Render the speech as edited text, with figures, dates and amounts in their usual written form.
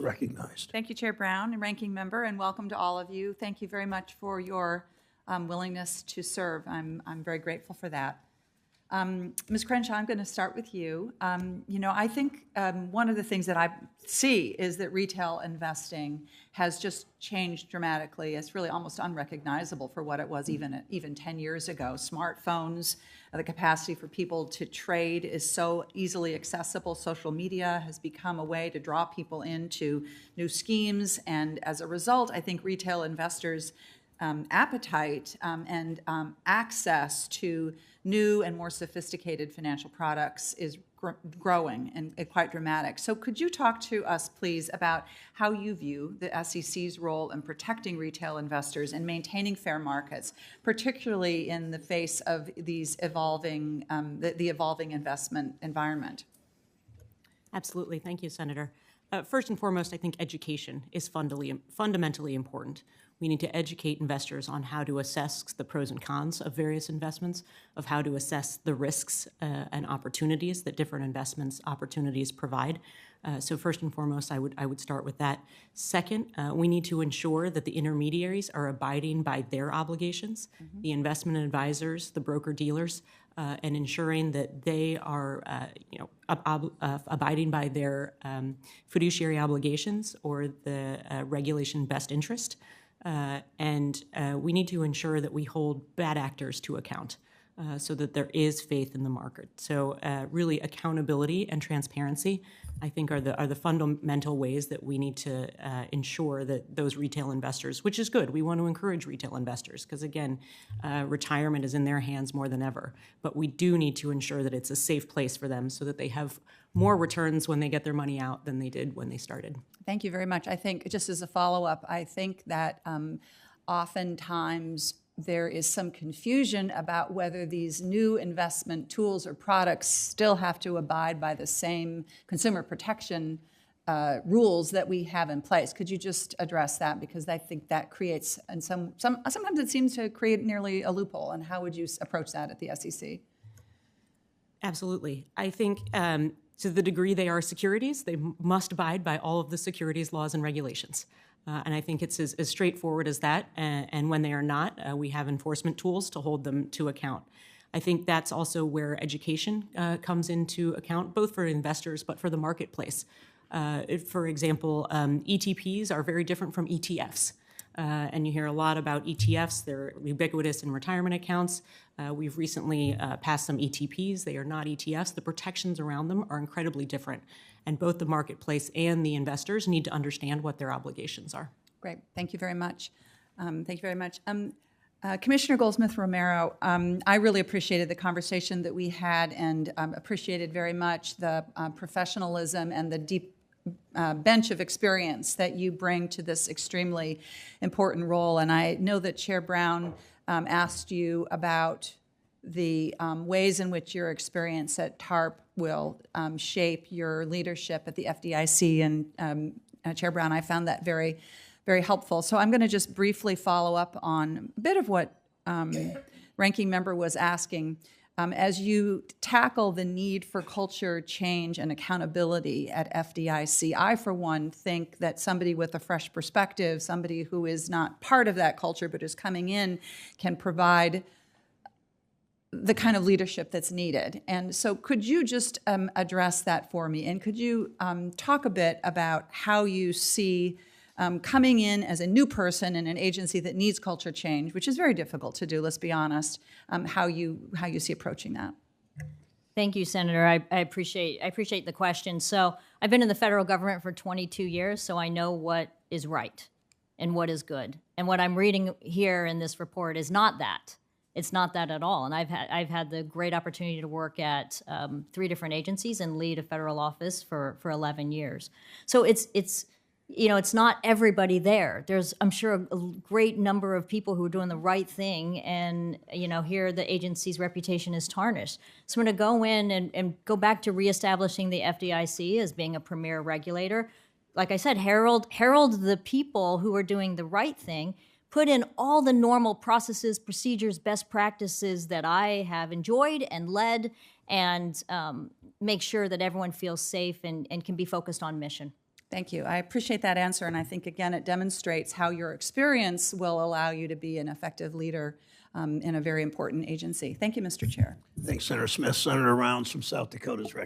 recognized. Thank you, Chair Brown and Ranking Member, and welcome to all of you. Thank you very much for your willingness to serve. I'm very grateful for that. Ms. Crenshaw, I'm going to start with you. I think one of the things that I see is that retail investing has just changed dramatically. It's really almost unrecognizable for what it was even 10 years ago. Smartphones, the capacity for people to trade is so easily accessible. Social media has become a way to draw people into new schemes, and as a result, I think retail investors' appetite and access to new and more sophisticated financial products is growing and quite dramatic. So could you talk to us, please, about how you view the SEC's role in protecting retail investors and maintaining fair markets, particularly in the face of these evolving, the evolving investment environment? Absolutely. Thank you, Senator. First and foremost, I think education is fundamentally important. We need to educate investors on how to assess the pros and cons of various investments, of how to assess the risks and opportunities that different investments opportunities provide. So first and foremost, I would start with that. Second, we need to ensure that the intermediaries are abiding by their obligations, the investment advisors, the broker-dealers, and ensuring that they are abiding by their fiduciary obligations or the regulation best interest. And we need to ensure that we hold bad actors to account so that there is faith in the market. So really accountability and transparency, I think, are the fundamental ways that we need to ensure that those retail investors, which is good, we want to encourage retail investors because, again, retirement is in their hands more than ever. But we do need to ensure that it's a safe place for them so that they have more returns when they get their money out than they did when they started. Thank you very much. I think, just as a follow-up, I think that oftentimes there is some confusion about whether these new investment tools or products still have to abide by the same consumer protection rules that we have in place. Could you just address that? Because I think that creates, and sometimes it seems to create nearly a loophole. And how would you approach that at the SEC? Absolutely. I think to the degree they are securities, they must abide by all of the securities laws and regulations. And I think it's as straightforward as that. And when they are not, we have enforcement tools to hold them to account. I think that's also where education comes into account, both for investors but for the marketplace. For example, ETPs are very different from ETFs. And you hear a lot about ETFs. They're ubiquitous in retirement accounts. We've recently passed some ETPs. They are not ETFs. The protections around them are incredibly different. And both the marketplace and the investors need to understand what their obligations are. Great. Thank you very much. Thank you very much. Commissioner Goldsmith-Romero, I really appreciated the conversation that we had and appreciated very much the professionalism and the deep bench of experience that you bring to this extremely important role. And I know that Chair Brown asked you about the ways in which your experience at TARP will shape your leadership at the FDIC. And Chair Brown, I found that very, very helpful. So I'm going to just briefly follow up on a bit of what Ranking Member was asking. As you tackle the need for culture change and accountability at FDIC, I, for one, think that somebody with a fresh perspective, somebody who is not part of that culture but is coming in, can provide the kind of leadership that's needed. And so could you just address that for me? And could you talk a bit about how you see coming in as a new person in an agency that needs culture change, which is very difficult to do, let's be honest, how you see approaching that? Thank you, Senator. I appreciate the question. So I've been in the federal government for 22 years, so I know what is right and what is good. And what I'm reading here in this report is not that. It's not that at all. And I've had the great opportunity to work at 3 different agencies and lead a federal office for 11 years. So it's not everybody there. There's, I'm sure, a great number of people who are doing the right thing, and here the agency's reputation is tarnished. So I'm going to go in and go back to reestablishing the FDIC as being a premier regulator. Like I said, herald the people who are doing the right thing, put in all the normal processes, procedures, best practices that I have enjoyed and led, and make sure that everyone feels safe and can be focused on mission. Thank you. I appreciate that answer, and I think, again, it demonstrates how your experience will allow you to be an effective leader in a very important agency. Thank you, Mr. Chair. Thanks, Senator Smith. Senator Rounds from South Dakota is recognized.